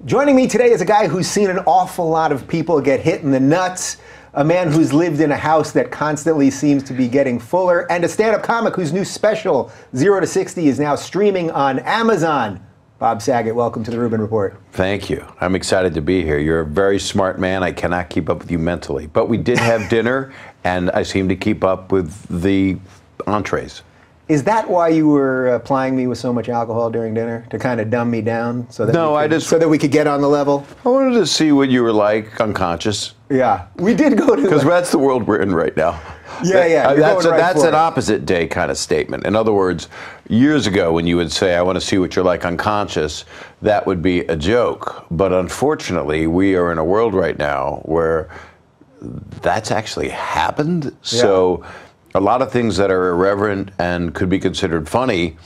Joining me today is a guy who's seen an awful lot of people get hit in the nuts, a man who's lived in a house that constantly seems to be getting fuller, and a stand-up comic whose new special, 0 to 60, is now streaming on Amazon. Bob Saget, welcome to the Rubin Report. Thank you. I'm excited to be here. You're a very smart man. I cannot keep up with you mentally. But we did have dinner, and I seem to keep up with the entrees. Is that why you were plying me with so much alcohol during dinner? To kind of dumb me down? So that so that we could get on the level? I wanted to see what you were like unconscious. Yeah. We did go to... Because that's the world we're in right now. Yeah. That's an opposite day kind of statement. In other words, years ago when you would say, I want to see what you're like unconscious, that would be a joke. But unfortunately, we are in a world right now where that's actually happened. Yeah. So a lot of things that are irreverent and could be considered funny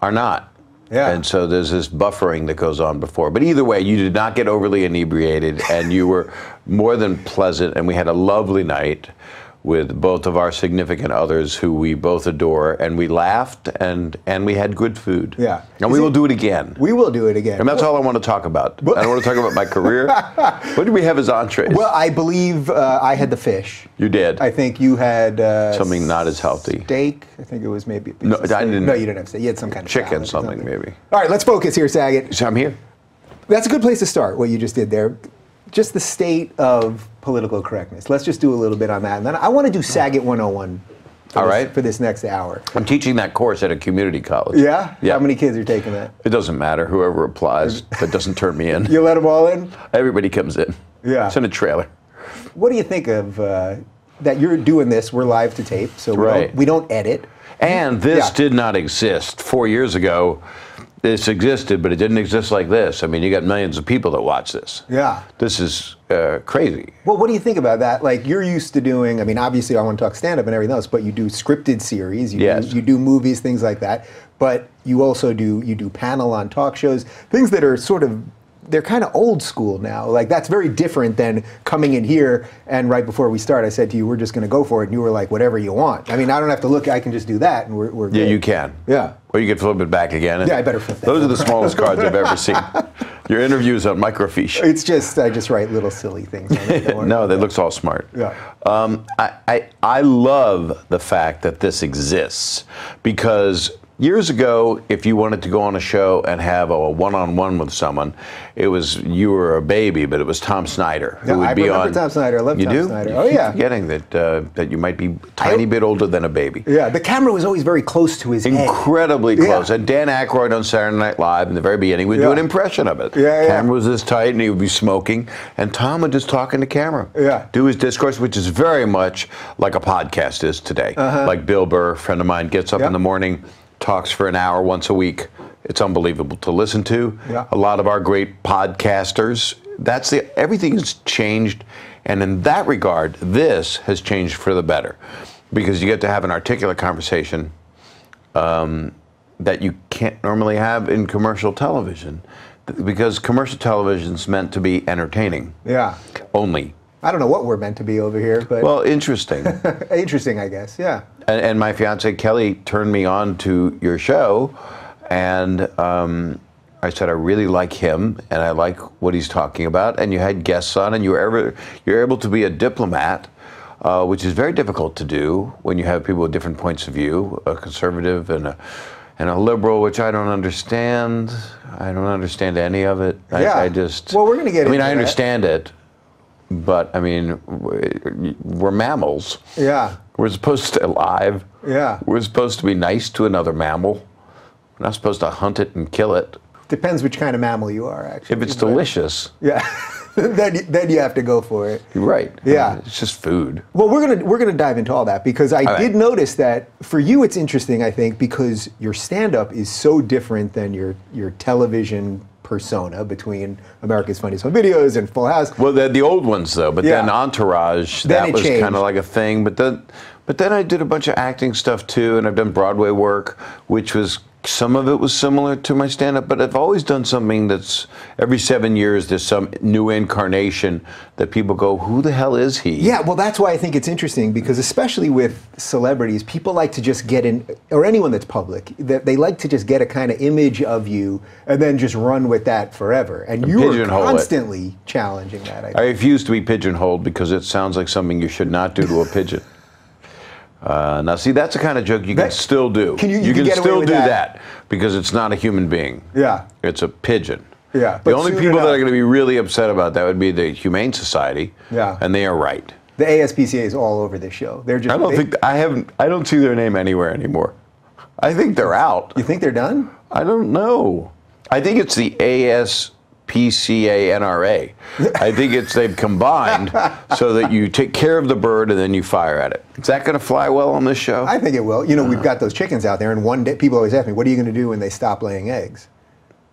are not. Yeah. And so there's this buffering that goes on before. But either way, you did not get overly inebriated, and you were more than pleasant, and we had a lovely night with both of our significant others who we both adore, and we laughed, and we had good food. Yeah. And we will do it again. We will do it again. And that's all I want to talk about. I don't want to talk about my career. What did we have as entrees? Well, I believe I had the fish. You did. I think you had something not as healthy. Steak. I think it was maybe. No, I didn't. No, you didn't have steak. You had some kind of chicken, something maybe. All right, let's focus here, Saget. So I'm here. That's a good place to start. What you just did there. Just the state of political correctness. Let's just do a little bit on that. And then I want to do Saget 101 for this next hour. I'm teaching that course at a community college. Yeah? How many kids are taking that? It doesn't matter. Whoever applies, but doesn't turn me in. You let them all in? Everybody comes in. Yeah. It's in a trailer. What do you think of that you're doing this? We're live to tape, so we don't edit. And this did not exist 4 years ago. This existed, but it didn't exist like this. I mean, you got millions of people that watch this. Yeah. This is crazy. Well, what do you think about that? Like, you're used to doing, I mean, obviously I want to talk stand-up and everything else, but you do scripted series, you do movies, things like that, but you also do panel on talk shows, things that are sort of, they're kind of old school now. Like, that's very different than coming in here and right before we start, I said to you, we're just going to go for it. And you were like, whatever you want. I mean, I don't have to look, I can just do that and we're good. Yeah, you can. Yeah. Or you can flip it back again. Yeah, I better flip that. Those are the smallest cards I've ever seen. Your interviews on microfiche. It's just, I just write little silly things on it. No, that looks all smart. Yeah. I love the fact that this exists because years ago, if you wanted to go on a show and have a one-on-one with someone, it was, you were a baby, but it was Tom Snyder. Who would be on. Tom Snyder. I love Tom Snyder. Oh, yeah. Forgetting that you might be a tiny bit older than a baby. Yeah, the camera was always very close to his head. Incredibly close. And Dan Aykroyd on Saturday Night Live in the very beginning would do an impression of it. Yeah. Camera was this tight, and he would be smoking, and Tom would just talk in the camera. Yeah. Do his discourse, which is very much like a podcast is today. Like Bill Burr, a friend of mine, gets up in the morning, talks for an hour once a week. It's unbelievable to listen to. Yeah. A lot of our great podcasters, everything has changed, and in that regard, this has changed for the better, because you get to have an articulate conversation that you can't normally have in commercial television, because commercial television is meant to be entertaining. Yeah. Only. I don't know what we're meant to be over here, but... Well, interesting. Interesting, I guess, yeah. And my fiance Kelly turned me on to your show, and I said I really like him, and I like what he's talking about. And you had guests on, and you're able to be a diplomat, which is very difficult to do when you have people with different points of view, a conservative and a liberal, which I don't understand. I don't understand any of it. I just. Well, we're going to get. I mean, I understand it. But, I mean, we're mammals. Yeah. We're supposed to stay alive. Yeah. We're supposed to be nice to another mammal. We're not supposed to hunt it and kill it. Depends which kind of mammal you are, actually. If it's delicious. Yeah. then you have to go for it. Right. Yeah. I mean, it's just food. Well, we're gonna dive into all that, because I did notice that for you it's interesting, I think, because your stand-up is so different than your television persona between America's Funniest Home Videos and Full House. Well, they're the old ones, though. But then Entourage, that was kind of like a thing. But then I did a bunch of acting stuff, too, and I've done Broadway work, which was some of it was similar to my stand-up, but I've always done something that's every 7 years there's some new incarnation that people go, who the hell is he? Yeah, well, that's why I think it's interesting, because especially with celebrities, people like to just get in, or anyone that's public, they like to just get a kind of image of you and then just run with that forever. And you are constantly challenging that. I refuse to be pigeonholed because it sounds like something you should not do to a pigeon. Now, see, that's the kind of joke you can still do. You can still do that because it's not a human being. Yeah. It's a pigeon. Yeah. The only people that are going to be really upset about that would be the Humane Society. Yeah. And they are right. The ASPCA is all over this show. They're just. I don't see their name anywhere anymore. I think they're out. You think they're done? I don't know. I think it's the ASPCA-NRA. I think they've combined so that you take care of the bird and then you fire at it. Is that going to fly well on this show? I think it will. You know, we've got those chickens out there, and one day people always ask me, what are you going to do when they stop laying eggs?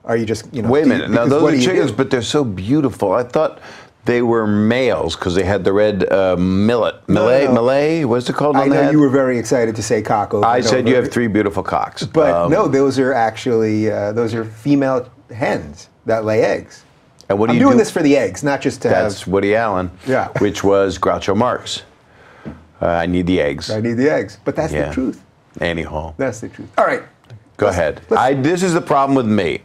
Are you just, Wait a minute. Now, those are chickens, but they're so beautiful. I thought they were males because they had the red Malay, what's it called on that? I know you were very excited to say cock over. I said you have 3 beautiful cocks. But no, those are actually, those are female hens that lay eggs. And what do I'm you do? doing this for the eggs, not just to That's Woody Allen, which was Groucho Marx. I need the eggs. I need the eggs. But that's the truth. Annie Hall. That's the truth. All right. Go ahead. This is the problem with me.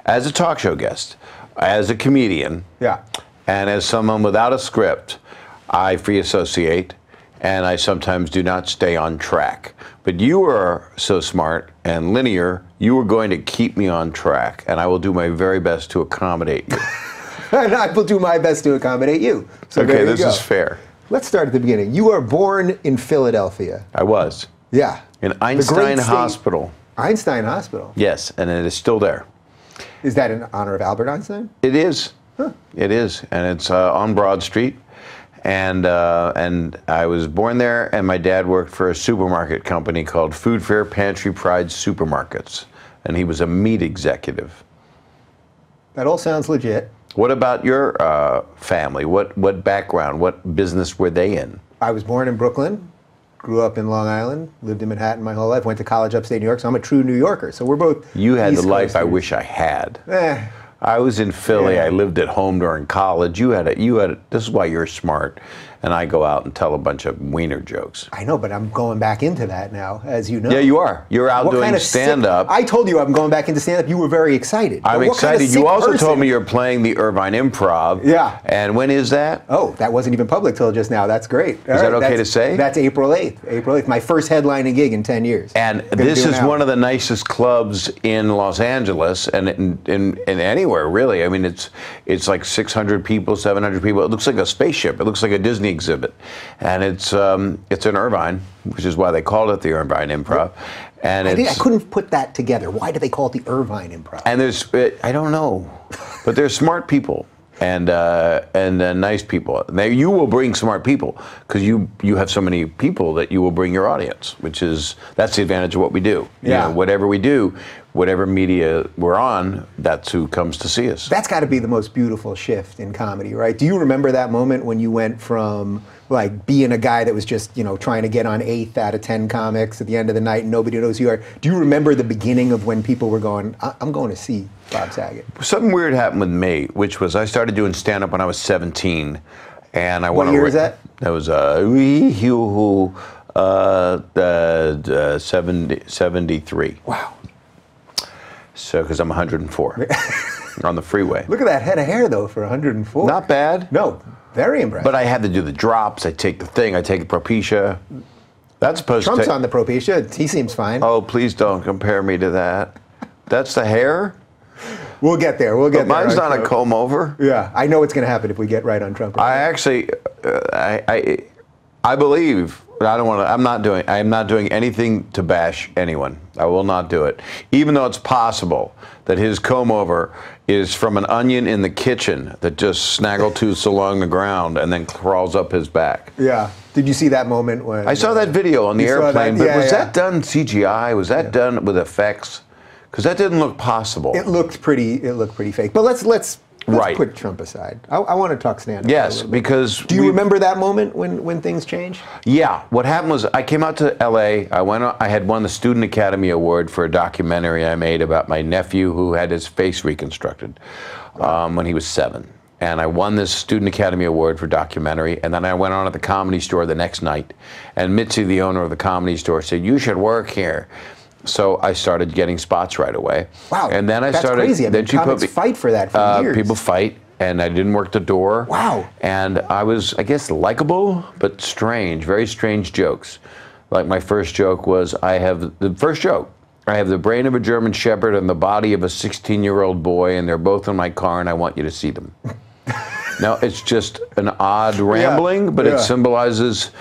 As a talk show guest, as a comedian, and as someone without a script, I free associate, and I sometimes do not stay on track. But you are so smart and linear, you are going to keep me on track, and I will do my very best to accommodate you. And I will do my best to accommodate you. So okay, this is fair. Let's start at the beginning. You were born in Philadelphia. I was. Yeah. In Einstein Hospital. Einstein Hospital? Yes, and it is still there. Is that in honor of Albert Einstein? It is. Huh. It is, and it's on Broad Street. And I was born there, and my dad worked for a supermarket company called Food Fair Pantry Pride Supermarkets, and he was a meat executive. That all sounds legit. What about your family? What background? What business were they in? I was born in Brooklyn, grew up in Long Island, lived in Manhattan my whole life, went to college upstate New York, so I'm a true New Yorker. So we're both You had the life I wish I had. I was in Philly. I lived at home during college. This is why you're smart. And I go out and tell a bunch of wiener jokes. I know, but I'm going back into that now, as you know. Yeah, you are. You're out doing stand-up. I told you I'm going back into stand-up. You were very excited. I'm excited. You also told me you're playing the Irvine Improv. Yeah. And when is that? Oh, that wasn't even public till just now. That's great. Is that okay to say? That's April 8th. April 8th. My first headlining gig in 10 years. And this is one of the nicest clubs in Los Angeles and in anywhere, really. I mean, it's like 600 people, 700 people. It looks like a spaceship. It looks like a Disney exhibit. And it's in Irvine, which is why they called it the Irvine Improv. And I couldn't put that together. Why do they call it the Irvine Improv? And I don't know, but they're smart people and nice people. You will bring smart people because you have so many people that you will bring your audience, that's the advantage of what we do. Yeah. You know, whatever we do, whatever media we're on, that's who comes to see us. That's got to be the most beautiful shift in comedy, right? Do you remember that moment when you went from like being a guy that was just, trying to get on 8th out of 10 comics at the end of the night and nobody knows who you are? Do you remember the beginning of when people were going, I'm going to see Bob Saget? Something weird happened with me, which was I started doing stand-up when I was 17. And what year was that? That was 73. Wow. So, because I'm 104 on the freeway. Look at that head of hair, though, for 104. Not bad. No, very impressive. But I had to do the drops. I take the thing. I take a Propecia. That's supposed Trump's on the Propecia. He seems fine. Oh, please don't compare me to that. That's the hair? We'll get there. Mine's not a comb over. Yeah, I know what's going to happen if we get right on Trump. I actually, I believe. I'm not doing anything to bash anyone. I will not do it. Even though it's possible that his comb over is from an onion in the kitchen that just snaggletooths along the ground and then crawls up his back. Yeah. Did you see that moment when I saw that video on the airplane? But was that done CGI? Was that done with effects? Because that didn't look possible. It looked pretty fake. But let's Let's put Trump aside. I want to talk stand-up. Yes, because... Do you remember that moment when things changed? Yeah. What happened was I came out to L.A. I had won the Student Academy Award for a documentary I made about my nephew who had his face reconstructed when he was 7. And I won this Student Academy Award for documentary, and then I went on at the Comedy Store the next night, and Mitzi, the owner of the Comedy Store, said, "You should work here." So I started getting spots right away. Wow, and then that's crazy. I mean, comics fight for that for years. People fight, and I didn't work the door. Wow. And I was, I guess, likable, but strange, very strange jokes. Like my first joke was, I have the brain of a German Shepherd and the body of a 16-year-old boy, and they're both in my car, and I want you to see them. Now, it's just an odd rambling, but it symbolizes,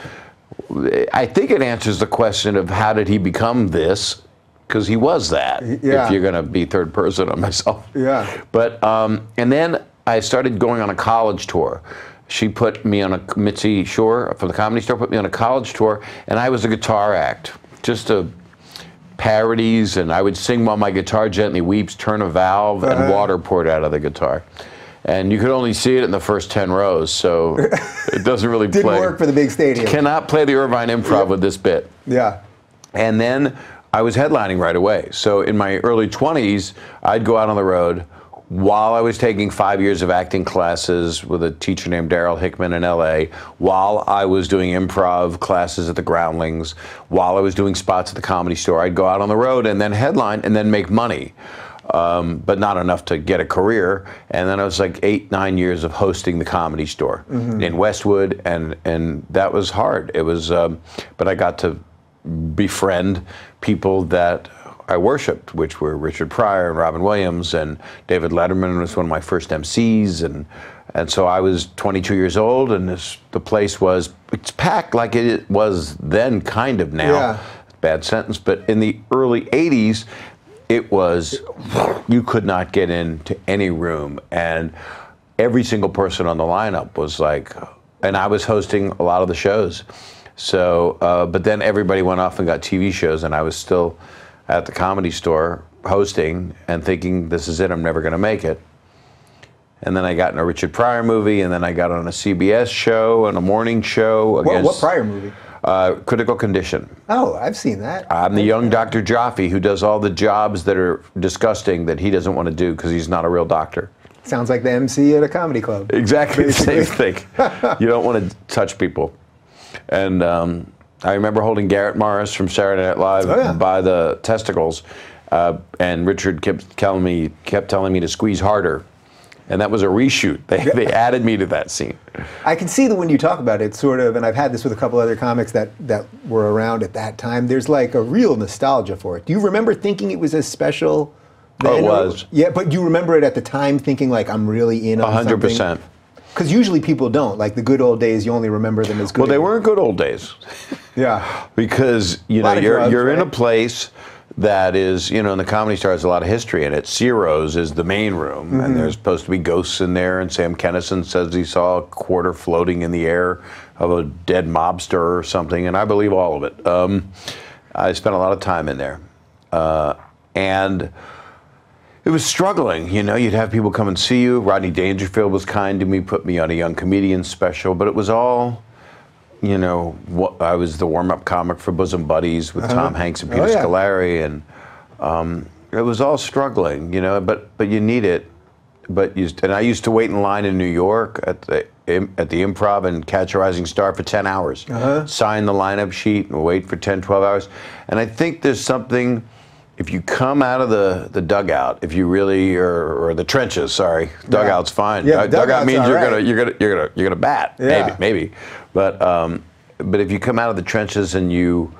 I think it answers the question of how did he become this, because he was that, if you're going to be third person on myself. Yeah. But, and then I started going on a college tour. She put me on Mitzi Shore from the Comedy Store put me on a college tour, and I was a guitar act, just parodies, and I would sing while my guitar gently weeps, turn a valve, and water poured out of the guitar. And you could only see it in the first 10 rows, so it doesn't really Didn't work for the big stadium. Cannot play the Irvine Improv with this bit. Yeah. And then I was headlining right away. So in my early 20s, I'd go out on the road while I was taking 5 years of acting classes with a teacher named Daryl Hickman in LA, while I was doing improv classes at the Groundlings, while I was doing spots at the Comedy Store. I'd go out on the road and then headline and then make money. But not enough to get a career. And then I was like 8, 9 years of hosting the Comedy Store in Westwood, and that was hard. It was, but I got to befriend people that I worshipped, which were Richard Pryor and Robin Williams, and David Letterman was one of my first MCs, and so I was 22 years old, and the place it's packed like it was then, kind of now. Yeah. Bad sentence, but in the early 80s, it was, you could not get into any room, and every single person on the lineup was like, and I was hosting a lot of the shows. So, but then everybody went off and got TV shows, and I was still at the Comedy Store hosting and thinking, this is it, I'm never going to make it. And then I got in a Richard Pryor movie, and then I got on a CBS show and a morning show. What Pryor movie? Critical Condition. Oh, I've seen that. I'm the young Dr. Jaffe who does all the jobs that are disgusting that he doesn't want to do because he's not a real doctor. Sounds like the MC at a comedy club. Exactly the same thing. You don't want to touch people. And I remember holding Garrett Morris from Saturday Night Live by the testicles, and Richard kept telling me to squeeze harder. And that was a reshoot. They added me to that scene. I can see that when you talk about it, sort of, and I've had this with a couple other comics that were around at that time, there's like a real nostalgia for it. Do you remember thinking it was as special then? Oh, it was. Yeah, but do you remember it at the time thinking like, I'm really in on 100%. Something? Because usually people don't. Like the good old days, you only remember them as good. Well, they weren't good old days. Yeah. Because, you know, you're in a place that is, you know, in the Comedy Store has a lot of history in it. Ciro's is the main room, and there's supposed to be ghosts in there, and Sam Kinison says he saw a quarter floating in the air of a dead mobster or something, and I believe all of it. I spent a lot of time in there. And it was struggling, you know, you'd have people come and see you. Rodney Dangerfield was kind to me, put me on a Young Comedian special, but it was all, you know, I was the warm-up comic for Bosom Buddies with Tom Hanks and Peter Scolari, and it was all struggling, you know, but you need it. And I used to wait in line in New York at the Improv and catch a rising star for 10 hours. Sign the lineup sheet and wait for 10, 12 hours. And I think there's something, if you come out of the dugout, if you really, or the trenches, sorry, dugout's fine. Yeah, dugout means you're gonna bat, maybe. But if you come out of the trenches and you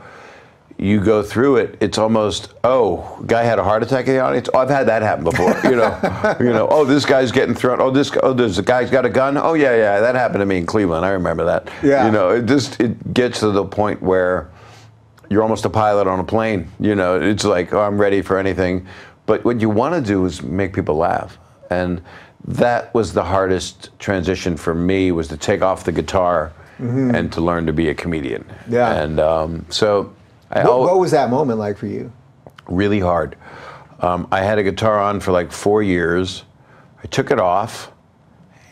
go through it, it's almost, oh, guy had a heart attack in the audience. Oh, I've had that happen before. You know, oh, this guy's getting thrown. Oh, there's a guy's got a gun. Oh, yeah, that happened to me in Cleveland. I remember that. Yeah. You know, it gets to the point where you're almost a pilot on a plane. You know, it's like, oh, I'm ready for anything. But what you want to do is make people laugh. And that was the hardest transition for me, was to take off the guitar and to learn to be a comedian. Yeah. And so what was that moment like for you? Really hard. I had a guitar on for like 4 years. I took it off,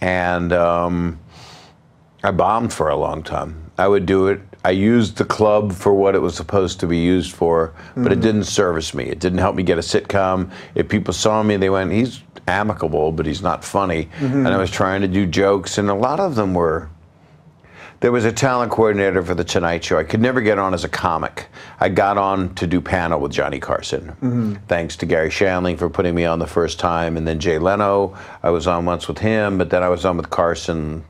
and I bombed for a long time. I would do it. I used the club for what it was supposed to be used for, but it didn't service me. It didn't help me get a sitcom. If people saw me, they went, he's amicable, but he's not funny. And I was trying to do jokes, and a lot of them were... There was a talent coordinator for The Tonight Show. I could never get on as a comic. I got on to do panel with Johnny Carson. Thanks to Gary Shandling for putting me on the first time, and then Jay Leno. I was on once with him, but then I was on with Carson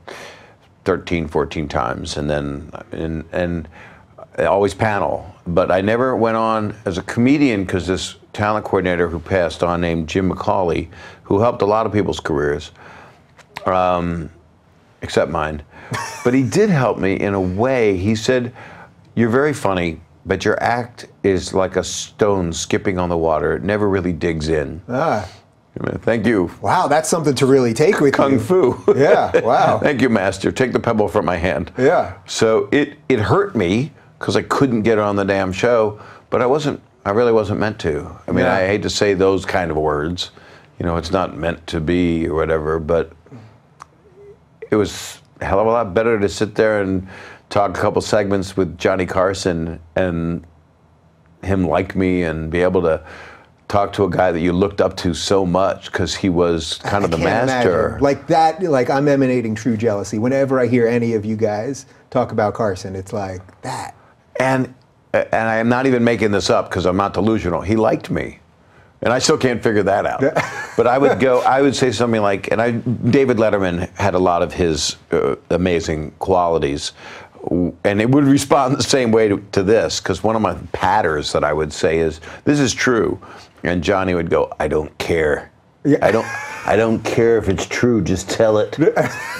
13, 14 times, and then and always panel. But I never went on as a comedian because this talent coordinator who passed on named Jim McCauley, who helped a lot of people's careers, except mine. But he did help me in a way. He said, "You're very funny, but your act is like a stone skipping on the water. It never really digs in." Thank you. Wow, that's something to really take with Kung you. Fu. Yeah, wow. Thank you, master. Take the pebble from my hand. Yeah. So it hurt me because I couldn't get on the damn show, but I really wasn't meant to. I mean, I hate to say those kind of words. You know, it's not meant to be or whatever, but it was a hell of a lot better to sit there and talk a couple segments with Johnny Carson and him like me and be able to talk to a guy that you looked up to so much because he was kind of the master. Imagine. Like that, like I'm emanating true jealousy. Whenever I hear any of you guys talk about Carson, it's like that. And I am not even making this up because I'm not delusional. He liked me. And I still can't figure that out. But I would say something like, David Letterman had a lot of his amazing qualities. And it would respond the same way to this, because one of my patters that I would say is, "This is true." And Johnny would go, "I don't care. Yeah. I don't care if it's true, just tell it."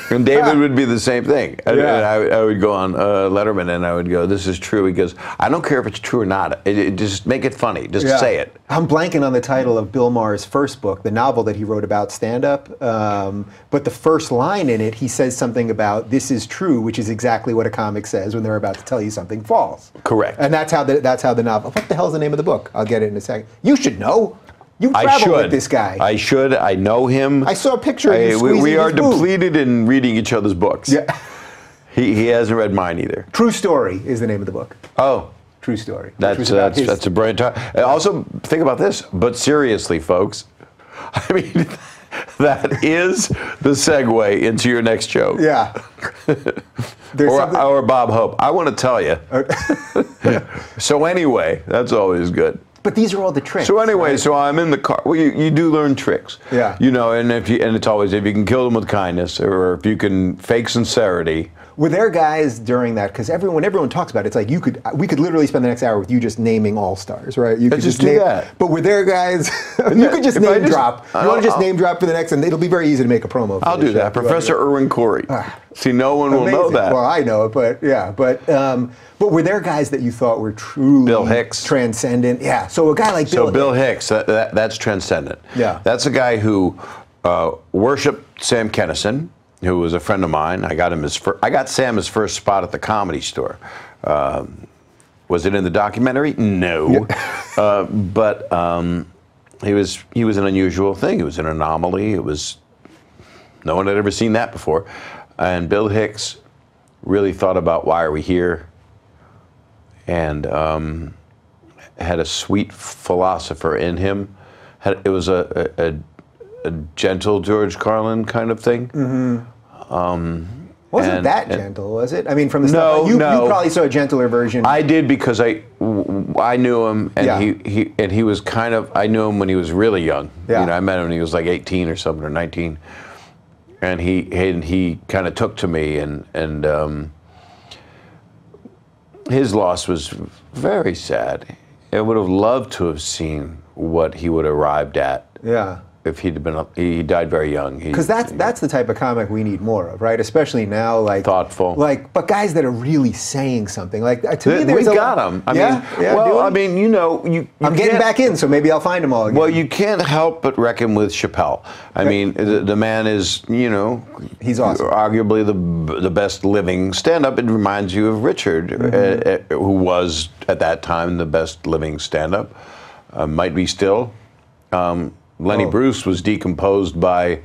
And David would be the same thing. And I would go on Letterman and I would go, "This is true." He goes, "I don't care if it's true or not. Just make it funny. Just say it." I'm blanking on the title of Bill Maher's first book, the novel that he wrote about stand-up. But the first line in it, he says something about "this is true," which is exactly what a comic says when they're about to tell you something false. Correct. And that's how the novel. What the hell's the name of the book? I'll get it in a second. You should know. You travel with this guy. I should. I know him. I saw a picture of you squeezing We are his boob. depleted in reading each other's books. Yeah. He hasn't read mine either. True Story is the name of the book. Oh. True Story. That's a brilliant time. Also, think about this, but seriously, folks, I mean, that is the segue into your next joke. Yeah. Or Bob Hope. I want to tell you. So anyway, that's always good. But these are all the tricks. So anyway, right? so I'm in the car. Well, you do learn tricks. Yeah. You know, and it's always if you can kill them with kindness, or if you can fake sincerity. Were there guys during that? Because everyone talks about it. It's like we could literally spend the next hour with you just naming all stars, right? You could just do that. But were there guys? You could just name drop. You want to just name drop for the next, and it'll be very easy to make a promo. For I'll do that. Professor Irwin Corey. See, no one will know that. Well, I know it, but yeah, but were there guys that you thought were truly Bill Hicks, transcendent? Yeah. So a guy like Bill Hicks, that's transcendent. Yeah. That's a guy who worshipped Sam Kinison, who was a friend of mine. I got Sam his first spot at the Comedy Store. Was it in the documentary? No. Yeah. But he was an unusual thing. He was an anomaly. No one had ever seen that before. And Bill Hicks really thought about why are we here, and had a sweet philosopher in him. It was a gentle George Carlin kind of thing. Mm-hmm. Wasn't that gentle, was it? I mean, from the stuff you probably saw a gentler version. I did because I knew him, and he was kind of. I knew him when he was really young. Yeah. You know, I met him when he was like 18 or something, or 19, and he kind of took to me, and his loss was very sad. I would have loved to have seen what he would have arrived at. Yeah. If he died very young. Because that's the type of comic we need more of, right? Especially now, like thoughtful, but guys that are really saying something. Like to me, we got them. I mean, you know, I'm getting back in, so maybe I'll find them all again. Well, you can't help but reckon with Chappelle. I mean, the man is, you know, he's awesome. Arguably the best living stand-up. It reminds you of Richard, who was at that time the best living stand-up. Might be still. Lenny Bruce was decomposed by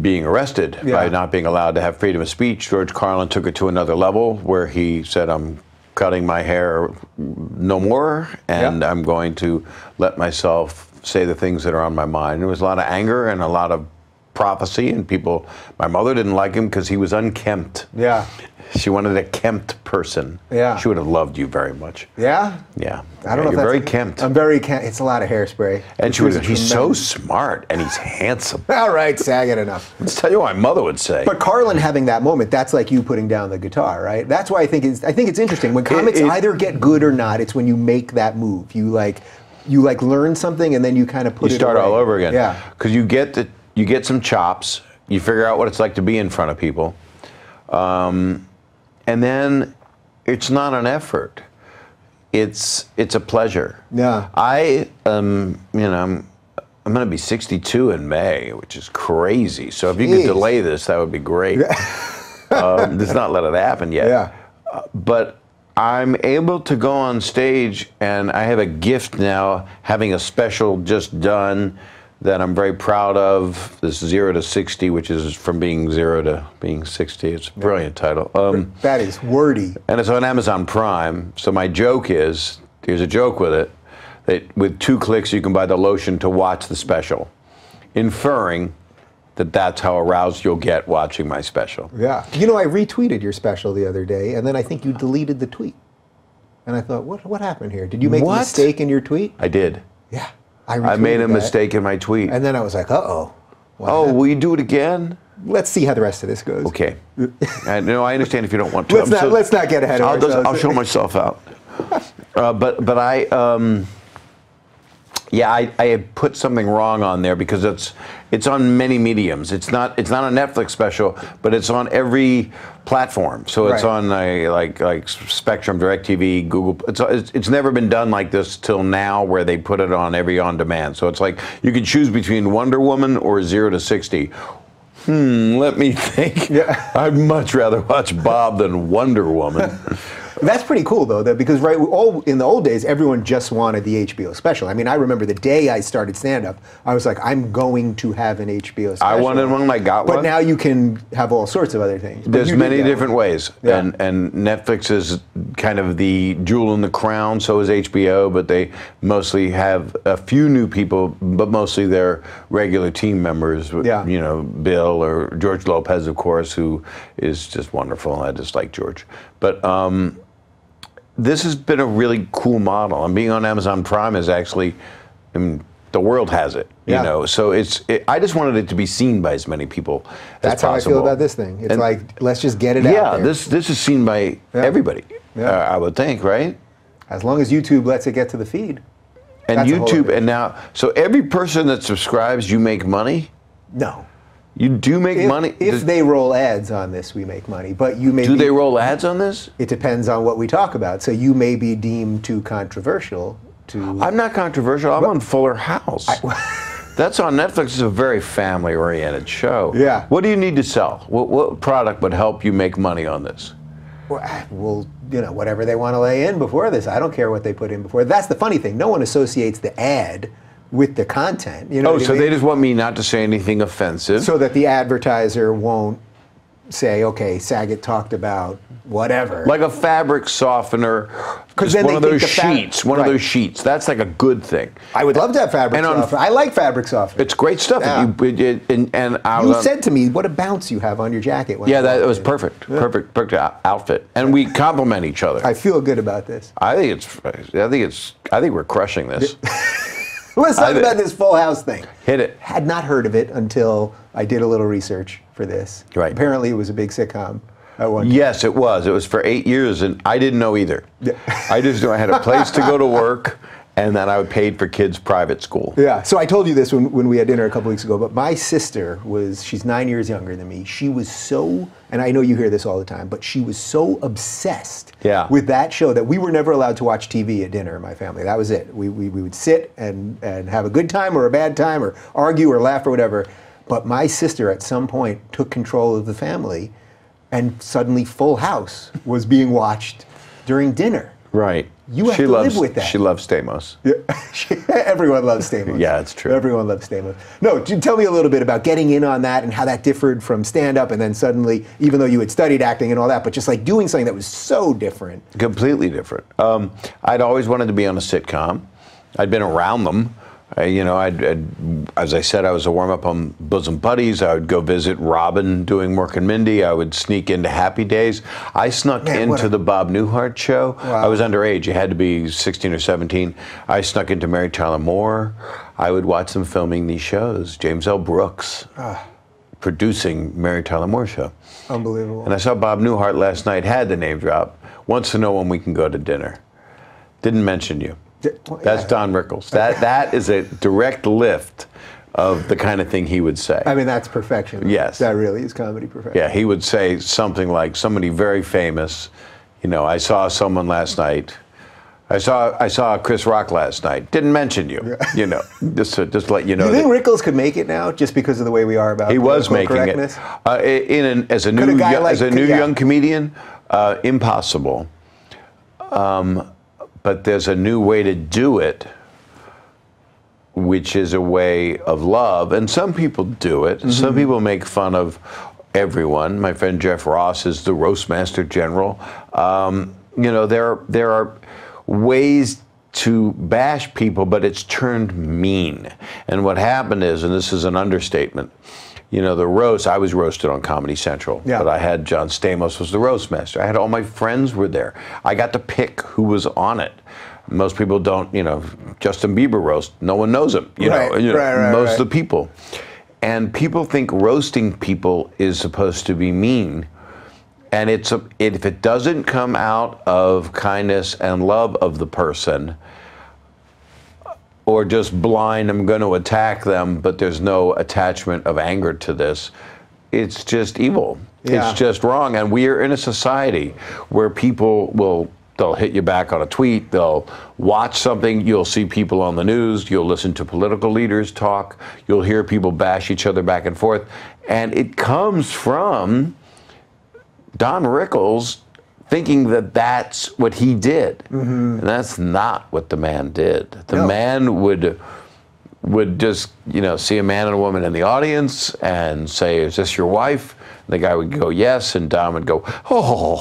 being arrested, by not being allowed to have freedom of speech. George Carlin took it to another level where he said, I'm cutting my hair no more, and I'm going to let myself say the things that are on my mind. There was a lot of anger and a lot of prophecy, and people, my mother didn't like him because he was unkempt. Yeah. She wanted a kempt person. Yeah. She would have loved you very much. Yeah? Yeah. I don't know if you're that's very kempt. I'm very kempt. It's a lot of hairspray. And she would, he's so smart and he's handsome. All right, Saget, enough. Let's tell you what my mother would say. But Carlin having that moment, that's like you putting down the guitar, right? That's why I think it's interesting. When comics either get good or not, it's when you make that move. You learn something and then you kind of put it start away. all over again. Yeah. Because you get some chops, you figure out what it's like to be in front of people. And then it's not an effort. It's a pleasure. Yeah. I'm going to be 62 in May, which is crazy. So if you could delay this, that would be great. Let's not let it happen yet. Yeah. But I'm able to go on stage, and I have a gift now, having a special just done that I'm very proud of, this 0 to 60, which is from being 0 to being 60. It's a brilliant title. That is wordy. And it's on Amazon Prime. So my joke is, here's a joke with it, that with 2 clicks you can buy the lotion to watch the special, inferring that that's how aroused you'll get watching my special. Yeah. You know, I retweeted your special the other day, and then I think you deleted the tweet. And I thought, what happened here? Did you make a mistake in your tweet? I did. Yeah. I made a mistake in my tweet. And then I was like, uh-oh. Will you do it again? Let's see how the rest of this goes. Okay. No, I understand if you don't want to. Let's not get ahead of ourselves. I'll show myself out. But I had put something wrong on there because it's on many mediums. It's not a Netflix special, but it's on every platform. So it's on like Spectrum, DirecTV, Google. It's never been done like this till now, where they put it on every on-demand. So it's like you can choose between Wonder Woman or 0 to 60. Let me think. Yeah. I'd much rather watch Bob than Wonder Woman. That's pretty cool, though, because in the old days, everyone just wanted the HBO special. I mean, I remember the day I started stand-up, I was like, I'm going to have an HBO special. I wanted one, I got one. But now you can have all sorts of other things. There's many different ways. Yeah. And Netflix is kind of the jewel in the crown, so is HBO, but they mostly have a few new people, but mostly they're regular team members. Yeah. You know, Bill or George Lopez, of course, who is just wonderful. I just like George. But this has been a really cool model, and being on Amazon Prime is actually, I mean, the world has it, you know. So I just wanted it to be seen by as many people as possible. That's how I feel about this thing. It's like, let's just get it out there. Yeah, this is seen by everybody, I would think, right? As long as YouTube lets it get to the feed. And YouTube, and now, so every person that subscribes, you make money? No. You do make money? If they roll ads on this, we make money. But you may Do they roll ads on this? It depends on what we talk about. So you may be deemed too controversial to... I'm not controversial. I'm on Fuller House. That's on Netflix. It's a very family-oriented show. Yeah. What do you need to sell? What product would help you make money on this? Well, you know, whatever they want to lay in before this. I don't care what they put in before. That's the funny thing. No one associates the ad with the content. You know what I mean? They just want me not to say anything offensive. So that the advertiser won't say, okay, Saget talked about whatever. Like a fabric softener, because one of those sheets. One of those sheets. That's like a good thing. I would love to have fabric softener. I like fabric softener. It's great stuff. Yeah. You said to me, what a bounce you have on your jacket. That was perfect. Yeah. Perfect outfit. And we complement each other. I feel good about this. I think we're crushing this. Let's talk about this Full House thing. Hit it. Had not heard of it until I did a little research for this. Right. Apparently it was a big sitcom at one time. Yes, it was. It was for 8 years, and I didn't know either. Yeah. I just knew I had a place to go to work, and then I paid for kids' private school. Yeah, so I told you this when we had dinner a couple weeks ago, but my sister she's 9 years younger than me. She was so, and I know you hear this all the time, but she was so obsessed with that show that we were never allowed to watch TV at dinner in my family. That was it. We would sit and have a good time or a bad time or argue or laugh or whatever. But my sister at some point took control of the family, and suddenly Full House was being watched during dinner. Right. You have to live with that. She loves Stamos. Yeah. Everyone loves Stamos. Yeah, it's true. Everyone loves Stamos. No, tell me a little bit about getting in on that and how that differed from stand-up, and then suddenly, even though you had studied acting and all that, but just like doing something that was so different. Completely different. I'd always wanted to be on a sitcom. I'd been around them. As I said, I was a warm-up on Bosom Buddies. I would go visit Robin doing Mork and Mindy. I would sneak into Happy Days. I snuck into the Bob Newhart show. Wow. I was underage. You had to be 16 or 17. I snuck into Mary Tyler Moore. I would watch them filming these shows. James L. Brooks producing Mary Tyler Moore show. Unbelievable. And I saw Bob Newhart last night, had the name drop, wants to know when we can go to dinner. Didn't mention you. That's Don Rickles. That is a direct lift of the kind of thing he would say. I mean, that's perfection. Yes. That really is comedy perfection. Yeah, he would say something like, somebody very famous, I saw someone last night. I saw Chris Rock last night. Didn't mention you. Just to let you know. Do you think Rickles could make it now, just because of the way we are about? He was making correctness? It as a new young comedian. Impossible. But there's a new way to do it, which is a way of love. And some people do it. Mm-hmm. Some people make fun of everyone. My friend Jeff Ross is the Roastmaster General. There are ways to bash people, but it's turned mean. And what happened is, and this is an understatement, the roast, I was roasted on Comedy Central, but I had John Stamos was the roast master. I had all my friends were there. I got to pick who was on it. Most people don't, Justin Bieber roast, no one knows him, most of the people. And people think roasting people is supposed to be mean. And if it doesn't come out of kindness and love of the person, or just blind, I'm going to attack them, but there's no attachment of anger to this, it's just evil. Yeah. It's just wrong. And we are in a society where people they'll hit you back on a tweet, they'll watch something, you'll see people on the news, you'll listen to political leaders talk, you'll hear people bash each other back and forth. And it comes from Don Rickles thinking that that's what he did. Mm-hmm. And that's not what the man did. The man would just, see a man and a woman in the audience and say, "Is this your wife?" And the guy would go, "Yes," and Don would go, "Oh."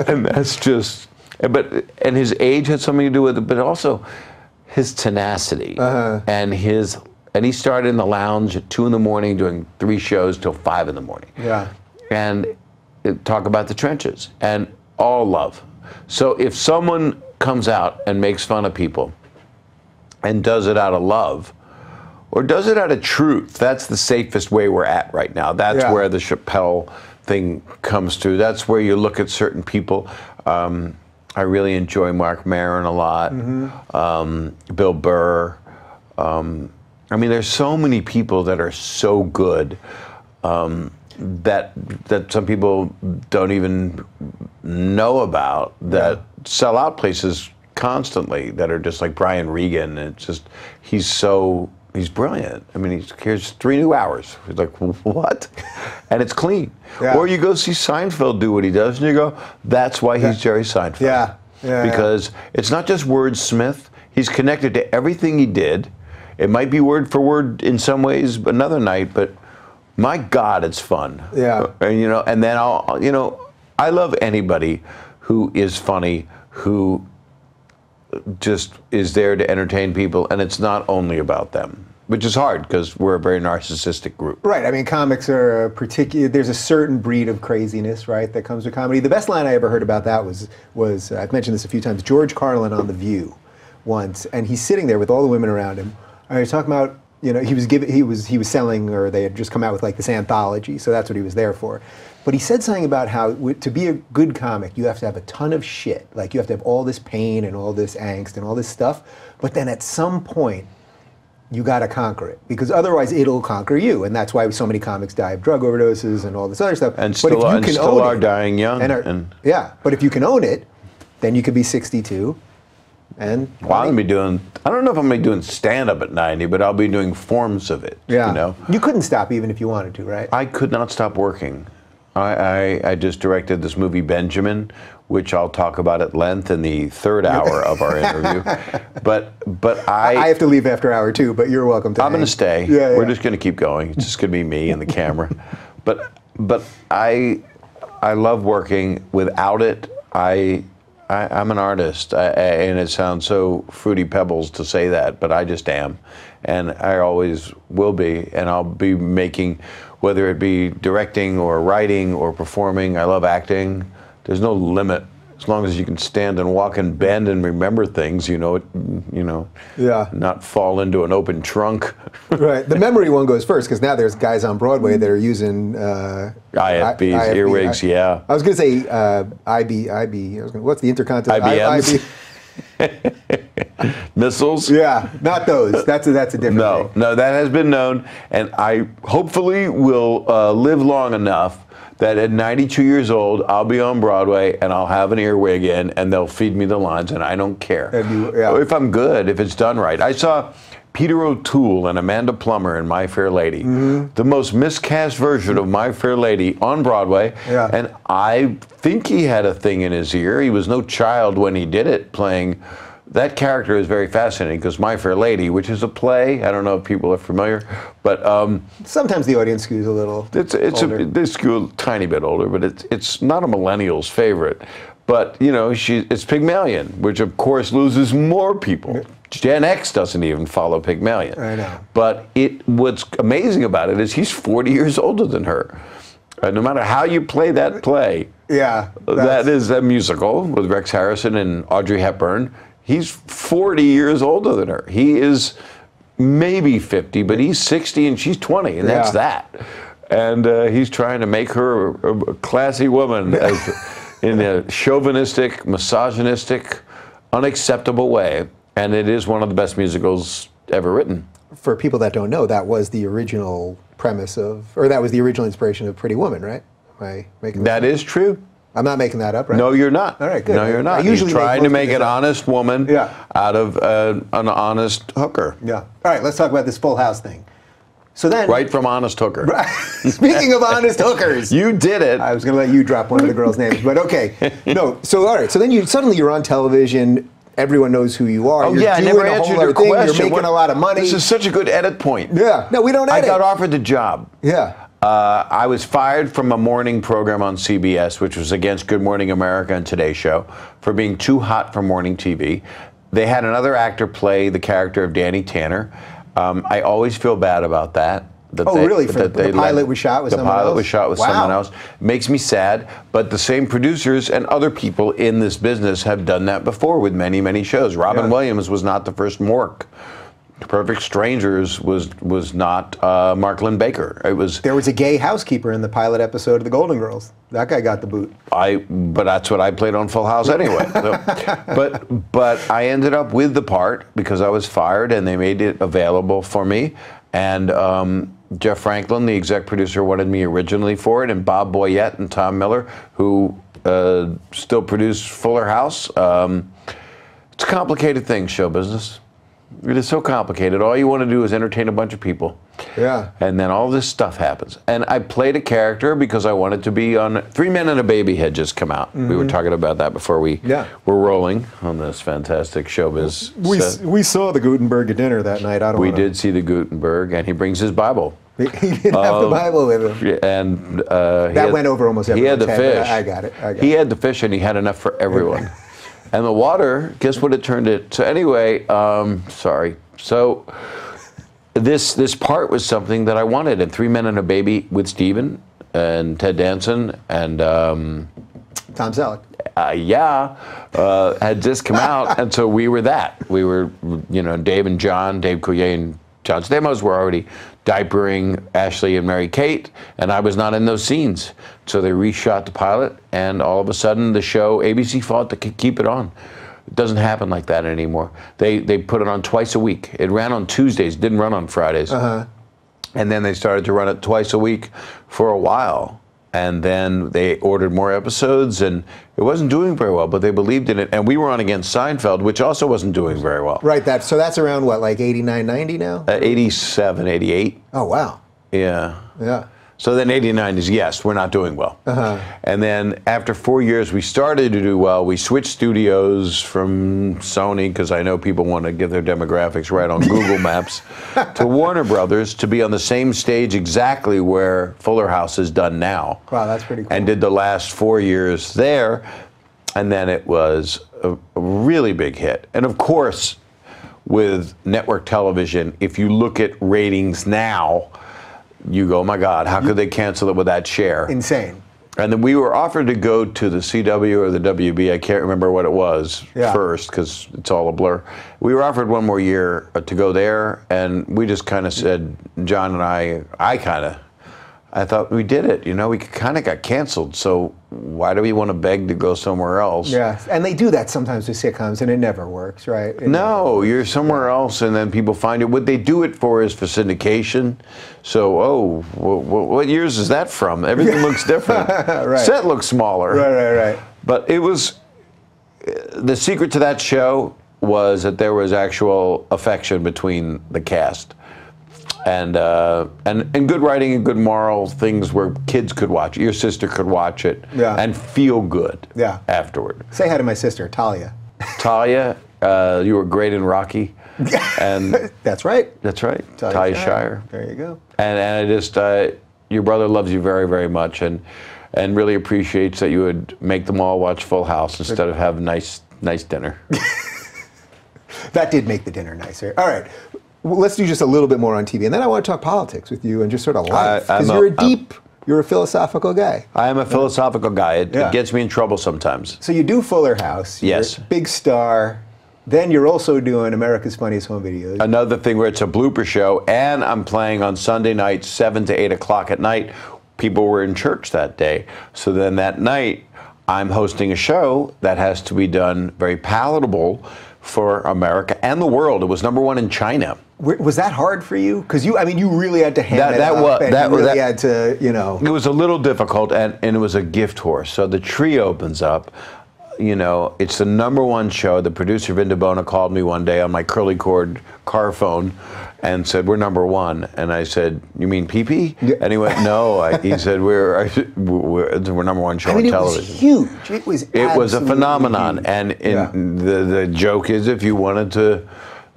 And that's just, and his age had something to do with it, but also his tenacity. And he started in the lounge at 2 a.m, doing 3 shows till 5 a.m. Yeah. And talk about the trenches, and all love. So if someone comes out and makes fun of people and does it out of love, or does it out of truth, that's the safest way we're at right now. That's where the Chappelle thing comes through. That's where you look at certain people. I really enjoy Mark Maron a lot, Bill Burr. There's so many people that are so good, that some people don't even know about, that sell out places constantly, that are just like Brian Regan. It's just, he's brilliant. Here's 3 new hours. He's like, what? And it's clean. Yeah. Or you go see Seinfeld do what he does, and you go, that's why he's Jerry Seinfeld. Because it's not just wordsmith. He's connected to everything he did. It might be word for word in some ways another night, but my God, it's fun. Yeah. And then I love anybody who is funny, who just is there to entertain people, and it's not only about them, which is hard because we're a very narcissistic group. Right. Comics are there's a certain breed of craziness, right, that comes with comedy. The best line I ever heard about that was I've mentioned this a few times, George Carlin on The View once, and he's sitting there with all the women around him, and he's talking about, he was selling, or they had just come out with like this anthology, so that's what he was there for. But he said something about how to be a good comic, you have to have a ton of shit. Like, you have to have all this pain and all this angst and all this stuff, but then at some point, you got to conquer it, because otherwise it'll conquer you, and that's why so many comics die of drug overdoses and all this other stuff. And still are dying young. But if you can own it, then you could be 62. And I don't know if I'm going to be doing stand-up at 90, but I'll be doing forms of it. Yeah. You couldn't stop even if you wanted to, right? I could not stop working. I just directed this movie, Benjamin, which I'll talk about at length in the third hour of our interview. But I have to leave after hour 2, but you're welcome to. I'm going to stay. Yeah, We're just going to keep going. It's just going to be me and the camera. But I love working. Without it, I'm an artist, and it sounds so Fruity Pebbles to say that, but I just am, and I always will be, and I'll be making, whether it be directing or writing or performing. I love acting. There's no limit as long as you can stand and walk and bend and remember things. Yeah. Not fall into an open trunk. Right. The memory one goes first because now there's guys on Broadway that are using IFBs, earwigs. Yeah. I was going to say IB. What's the intercontinental? IBMs. Missiles? Yeah, not those. That's a different thing. No, that has been known, and I hopefully will live long enough that at 92 years old, I'll be on Broadway and I'll have an earwig in, and they'll feed me the lines, and I don't care. If I'm good, if it's done right. I saw Peter O'Toole and Amanda Plummer in My Fair Lady, the most miscast version of My Fair Lady on Broadway, and I think he had a thing in his ear. He was no child when he did it, playing. That character is very fascinating because My Fair Lady, which is a play, I don't know if people are familiar, but sometimes the audience skews a little. They skew a tiny bit older, but it's not a millennial's favorite. But it's Pygmalion, which of course loses more people. Gen X doesn't even follow Pygmalion. I know. But what's amazing about it is he's 40 years older than her. No matter how you play that play, that is a musical with Rex Harrison and Audrey Hepburn. He's 40 years older than her. He is maybe 50, but he's 60 and she's 20, and that's that. And he's trying to make her a classy woman in a chauvinistic, misogynistic, unacceptable way. And it is one of the best musicals ever written. For people that don't know, that was the original premise that was the original inspiration of Pretty Woman, right? Am I making that is true. I'm not making that up, right? No, you're not. All right, good. No, you're not. He's trying to make an honest woman out of an honest hooker. Yeah. All right, let's talk about this Full House thing. So then, right from honest hooker. Speaking of honest hookers, you did it. I was going to let you drop one of the girls' names, but okay. No. So all right. So then you're on television. Everyone knows who you are. You're I never answered your question. You're making a lot of money. This is such a good edit point. Yeah. No, we don't edit. I got offered the job. Yeah. I was fired from a morning program on CBS, which was against Good Morning America and Today Show, for being too hot for morning TV. They had another actor play the character of Danny Tanner. I always feel bad about that. Really? The pilot was shot with someone else? The pilot was shot with someone else. It makes me sad, but the same producers and other people in this business have done that before with many, many shows. Robin Williams was not the first Mork. Perfect Strangers was not Mark Lynn Baker. There was a gay housekeeper in the pilot episode of The Golden Girls. That guy got the boot. But that's what I played on Full House anyway. But I ended up with the part because I was fired, and they made it available for me. And Jeff Franklin, the exec producer, wanted me originally for it, and Bob Boyette and Tom Miller, who still produce Fuller House. It's a complicated thing, show business. It is so complicated. All you want to do is entertain a bunch of people. Yeah. And then all this stuff happens. And I played a character because I wanted to be on. 3 Men and a Baby had just come out. We were talking about that before we were rolling on this fantastic showbiz. We saw the Gutenberg at dinner that night. We did see the Gutenberg, and he brings his Bible. He didn't have the Bible with him. And that went over almost everyone's head. He had the fish. I got it. He had the fish, and he had enough for everyone. And the water, guess what it turned it? So anyway, sorry. So this part was something that I wanted. And 3 Men and a Baby with Steven and Ted Danson and Tom Selleck. Had just come out, and so we were that. We were, Dave and John, Dave Coulier and John Stamos were already diapering Ashley and Mary Kate, and I was not in those scenes. So they reshot the pilot, and all of a sudden the show, ABC fought to keep it on. It doesn't happen like that anymore. They put it on twice a week. It ran on Tuesdays, didn't run on Fridays. And then they started to run it twice a week for a while. And then they ordered more episodes, and it wasn't doing very well, but they believed in it. And we were on against Seinfeld, which also wasn't doing very well. Right, so that's around, what, like 89, 90 now? 87, 88. Oh, wow. Yeah. Yeah. So then 89 is, yes, we're not doing well. And then after 4 years, we started to do well. We switched studios from Sony, because I know people want to give their demographics right on Google Maps, to Warner Brothers to be on the same stage exactly where Fuller House is done now. Wow, that's pretty cool. And did the last 4 years there. And then it was a really big hit. And of course, with network television, if you look at ratings now, you go, oh my God, how could they cancel it with that share? Insane. And then we were offered to go to the CW or the WB, I can't remember what it was first, because it's all a blur. We were offered one more year to go there, and we just kind of said, John and I thought we did it, you know, we kind of got canceled, so why do we want to beg to go somewhere else? Yeah, and they do that sometimes with sitcoms, and it never works, right? No, you're somewhere else, and then people find it. What they do it for is for syndication. So, what years is that from? Everything looks different. Right. Set looks smaller. Right. But it was, the secret to that show was that there was actual affection between the cast. And good writing and good moral things where kids could watch it. Your sister could watch it and feel good afterward. Say hi to my sister, Talia. Talia, you were great in Rocky. And That's right. That's right. Talia Shire. There you go. And I just, your brother loves you very, very much, and really appreciates that you would make them all watch Full House instead of have nice dinner. That did make the dinner nicer. All right. Well, let's do just a little bit more on TV, and then I want to talk politics with you and just sort of life, because you're a philosophical guy. I am a philosophical guy. It gets me in trouble sometimes. So you do Fuller House. Yes. You're a big star. Then you're also doing America's Funniest Home Videos. Another thing where it's a blooper show, and I'm playing on Sunday nights, 7 to 8 o'clock at night. People were in church that day, so then that night I'm hosting a show that has to be done very palatable for America and the world. It was #1 in China. Was that hard for you? Because you really had to ham it up, and you really had to, you know. It was a little difficult, and it was a gift horse. So the tree opens up. You know, it's the #1 show. The producer, Vin DeBona, called me one day on my curly cord car phone and said, we're #1. And I said, you mean pee-pee? Yeah. And he went, no. He said, we're #1 show on television. It was huge. It was a phenomenon. Huge. And the joke is, if you wanted to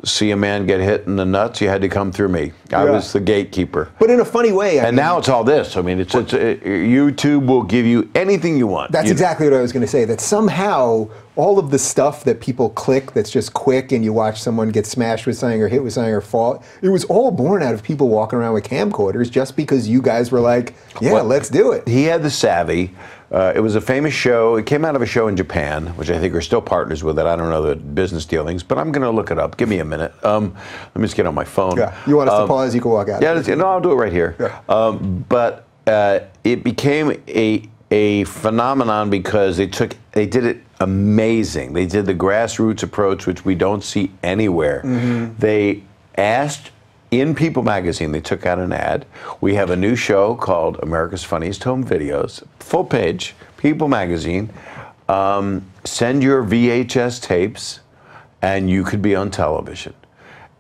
see a man get hit in the nuts, you had to come through me. I was the gatekeeper. But in a funny way. I mean, now it's all this. I mean, YouTube will give you anything you want. That's exactly what I was going to say, that somehow all of the stuff that people click that's just quick, and you watch someone get smashed with something or hit with something or fall, it was all born out of people walking around with camcorders just because you guys were like, let's do it. He had the savvy. It was a famous show. It came out of a show in Japan, which I think are still partners with it. I don't know the business dealings, but I'm going to look it up. Give me a minute. Let me just get on my phone. Yeah. You want us to pause? You can walk out. Yeah, no, I'll do it right here. Yeah. But it became a phenomenon because they did it amazing. They did the grassroots approach, which we don't see anywhere. Mm-hmm. They asked. In People magazine, they took out an ad. We have a new show called America's Funniest Home Videos. Full page, People magazine. Send your VHS tapes, and you could be on television.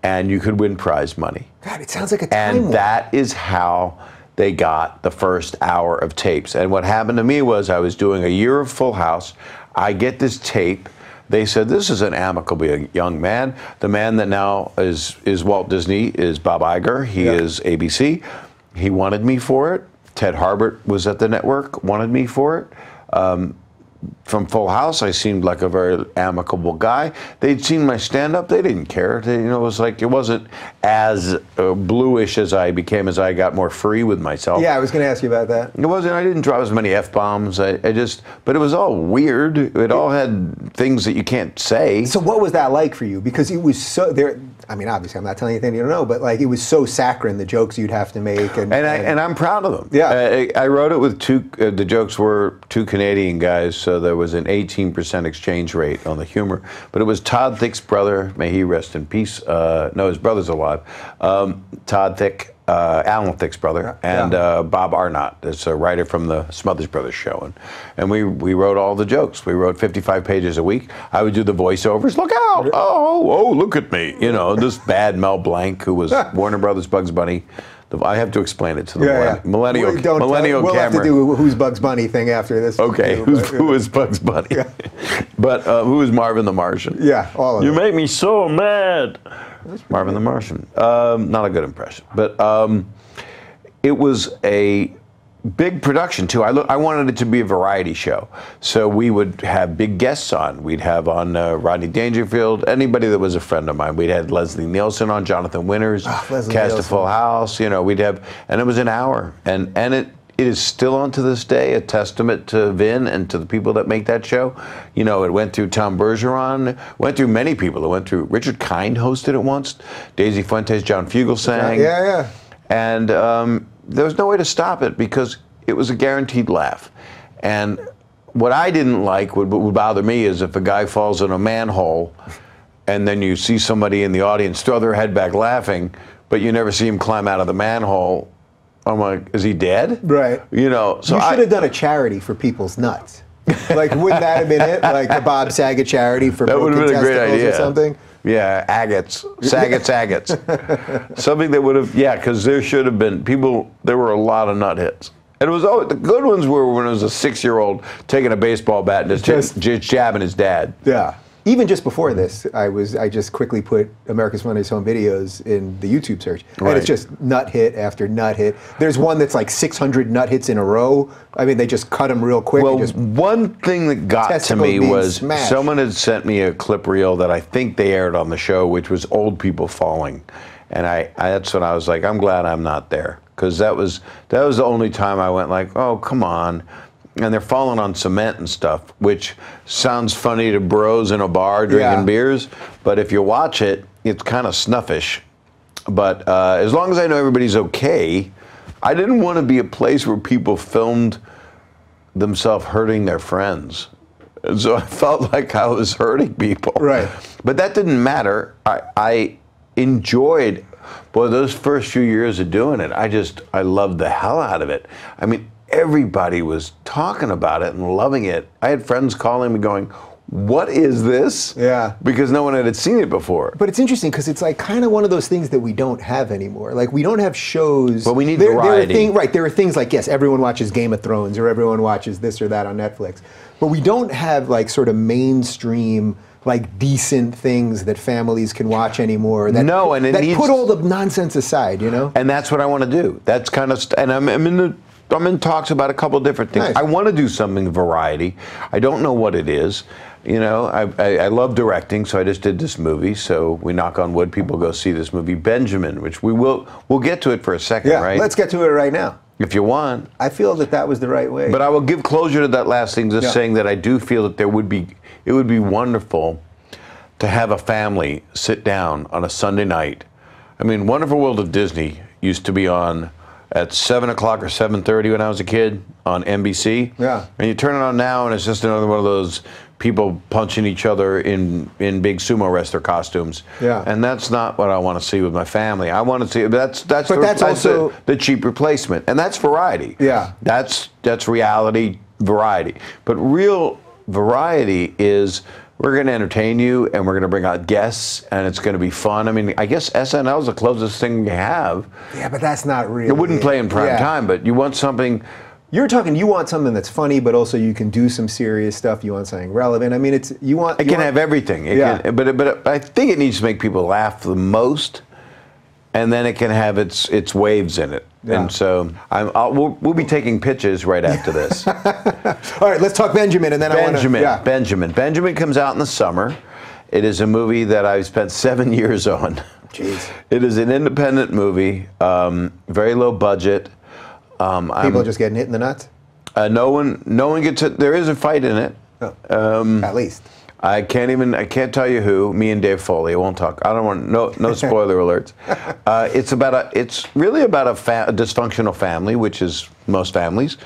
And you could win prize money. God, it sounds like a time warp. And that is how they got the first hour of tapes. And what happened to me was I was doing a year of Full House. I get this tape. They said, this is an amicable young man. The man that now is Walt Disney is Bob Iger. He is ABC. He wanted me for it. Ted Harbert was at the network, wanted me for it. From Full House, I seemed like a very amicable guy. They'd seen my stand-up. They didn't care. It was like, it wasn't as bluish as I became as I got more free with myself. Yeah, I was going to ask you about that. It wasn't. I didn't drop as many F-bombs. But it was all weird. It all had things that you can't say. So what was that like for you? Because it was so there. I mean, obviously, I'm not telling you anything you don't know, but like it was so saccharine, the jokes you'd have to make, and I'm proud of them. Yeah, I wrote it with two. The jokes were two Canadian guys, so there was an 18% exchange rate on the humor. But it was Todd Thicke's brother, may he rest in peace. No, his brother's alive. Todd Thicke. Alan Thicke's brother, and Bob Arnott, that's a writer from the Smothers Brothers show. And we wrote all the jokes. We wrote 55 pages a week. I would do the voiceovers. Look out! Oh, look at me. You know, this bad Mel Blanc, who was Warner Brothers Bugs Bunny. I have to explain it to the millennial We'll camera. have to do a Who's Bugs Bunny thing after this. Okay, who is Bugs Bunny? Yeah. But who is Marvin the Martian? Yeah, all of You them. make me so mad. Marvin the Martian. Not a good impression, but it was a big production too. I wanted it to be a variety show, so we would have big guests on. We'd have on Rodney Dangerfield, anybody that was a friend of mine. We'd had Leslie Nielsen on, Jonathan Winters, cast a Full House. You know, we'd have, and it was an hour, and it is still on to this day a testament to Vin and to the people that make that show. You know, it went through Tom Bergeron, went through many people. It went through Richard Kind hosted it once, Daisy Fuentes, John Fugelsang. Yeah. And there was no way to stop it because it was a guaranteed laugh. And what I didn't like, what would bother me, is if a guy falls in a manhole and then you see somebody in the audience throw their head back laughing, but you never see him climb out of the manhole. I'm like, is he dead? Right. You know, so you should have done a charity for people's nuts. Like, wouldn't that have been it? Like the Bob Saget charity for that would have been a great idea. Or something? Yeah, Saget's agates. Something that would have, because there should have been there were a lot of nut hits. And it was always, the good ones were when it was a 6-year-old taking a baseball bat and just jabbing his dad. Yeah. Even just before this, I just quickly put America's Funniest Home Videos in the YouTube search, and it's just nut hit after nut hit. There's one that's like 600 nut hits in a row. I mean, they just cut them real quick. Well, one thing that got to me was someone had sent me a clip reel that I think they aired on the show, which was old people falling, and that's when I was like, I'm glad I'm not there, because that was the only time I went like, oh, come on. And they're falling on cement and stuff, which sounds funny to bros in a bar drinking beers, but if you watch it, it's kind of snuffish. But as long as I know everybody's okay, I didn't want to be a place where people filmed themselves hurting their friends. And so I felt like I was hurting people. Right. But that didn't matter. I enjoyed, boy, those first few years of doing it, I loved the hell out of it. I mean, everybody was talking about it and loving it. I had friends calling me going, what is this? Yeah. Because no one had seen it before. But it's interesting because it's like kind of one of those things that we don't have anymore. Like, we don't have shows. But we need variety. There are things like, yes, everyone watches Game of Thrones or everyone watches this or that on Netflix. But we don't have like sort of mainstream, like decent things that families can watch anymore. That put all the nonsense aside, you know? And that's what I want to do. That's kind of, and I'm in talks about a couple different things. Nice. I want to do something variety. I don't know what it is. You know, I love directing, so I just did this movie. So we knock on wood, people go see this movie, Benjamin, which we'll get to it for a second, right? Let's get to it right now. If you want. I feel that was the right way. But I will give closure to that last thing, just saying that I do feel that it would be wonderful to have a family sit down on a Sunday night. I mean, Wonderful World of Disney used to be on at 7 o'clock or 7:30 when I was a kid on NBC. Yeah. And you turn it on now, and it's just another one of those people punching each other in big sumo wrestler costumes. Yeah. And that's not what I want to see with my family. I want to see that's also the cheap replacement, and that's variety. Yeah. That's reality variety. But real variety is, we're going to entertain you, and we're going to bring out guests, and it's going to be fun. I mean, I guess SNL is the closest thing you have. Yeah, but that's not really. It wouldn't play in prime time, but you want something. You want something that's funny, but also you can do some serious stuff. You want something relevant. I mean, it can have everything. But I think it needs to make people laugh the most, and then it can have its waves in it. Yeah. And so we'll be taking pitches right after this. All right, let's talk Benjamin, and then Benjamin comes out in the summer. It is a movie that I've spent 7 years on. Jeez. It is an independent movie, very low budget. People just getting hit in the nuts? No one gets hit. There is a fight in it. Oh. At least. I can't tell you who. Me and Dave Foley. I won't talk. I don't want no spoiler alerts. It's really about a dysfunctional family, which is most families.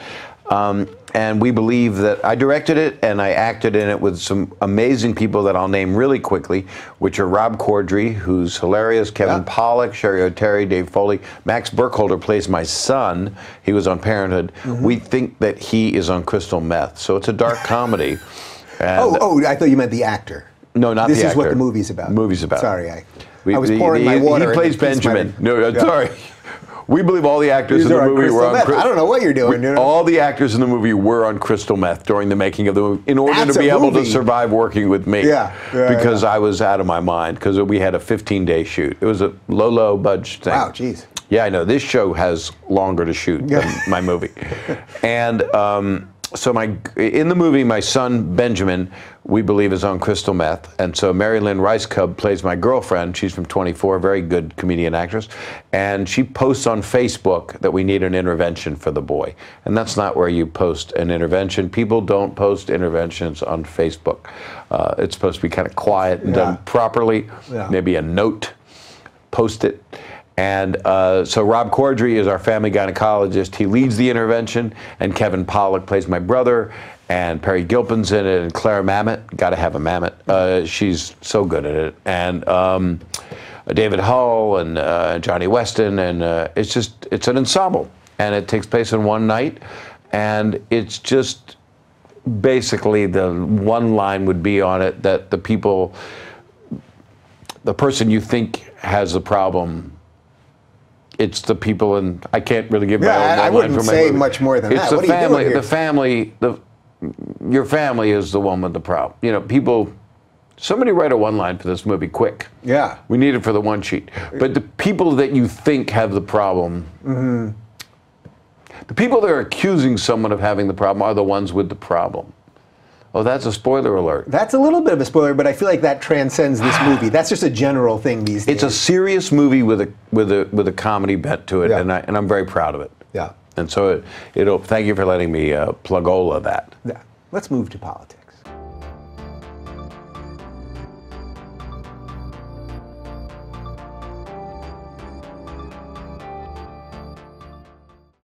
And we believe that I directed it and I acted in it with some amazing people that I'll name really quickly, which are Rob Corddry, who's hilarious, Kevin Pollak, Sherry O'Terry, Dave Foley. Max Burkholder plays my son. He was on Parenthood. Mm-hmm. We think that he is on crystal meth. So it's a dark comedy. And I thought you meant the actor. No, not the actor. This is what the movie's about. Movie's about. Sorry, I was pouring my water. He plays Benjamin. No, sorry. We believe all the actors in the movie were on meth. I don't know what you're doing. All the actors in the movie were on crystal meth during the making of the movie in order to be able to survive working with me. Because I was out of my mind because we had a 15-day shoot. It was a low budget thing. Wow, jeez. Yeah, I know. This show has longer to shoot than my movie. And so in the movie, my son, Benjamin, we believe is on crystal meth. And so Mary Lynn Rice Cub plays my girlfriend. She's from 24, very good comedian actress. And she posts on Facebook that we need an intervention for the boy. And that's not where you post an intervention. People don't post interventions on Facebook. It's supposed to be kind of quiet and done properly. Maybe a note, post it. And so Rob Corddry is our family gynecologist. He leads the intervention, and Kevin Pollak plays my brother, and Perry Gilpin's in it, and Claire Mamet. Got to have a Mamet. She's so good at it. And David Hull and Johnny Weston, and it's an ensemble, and it takes place in one night, and it's just basically the one line would be on it that the person you think has the problem. It's the people, and I can't really give my own line. I wouldn't say much more than that. It's the family. The family. Your family is the one with the problem. You know, people. Somebody write a one line for this movie, quick. Yeah. We need it for the one sheet. But the people that you think have the problem. The people that are accusing someone of having the problem are the ones with the problem. Oh, that's a spoiler alert. That's a little bit of a spoiler, but I feel like that transcends this movie. That's just a general thing these days. It's a serious movie with a comedy bent to it, and I'm very proud of it. Yeah. And so it'll. Thank you for letting me plug-ola that. Yeah. Let's move to politics.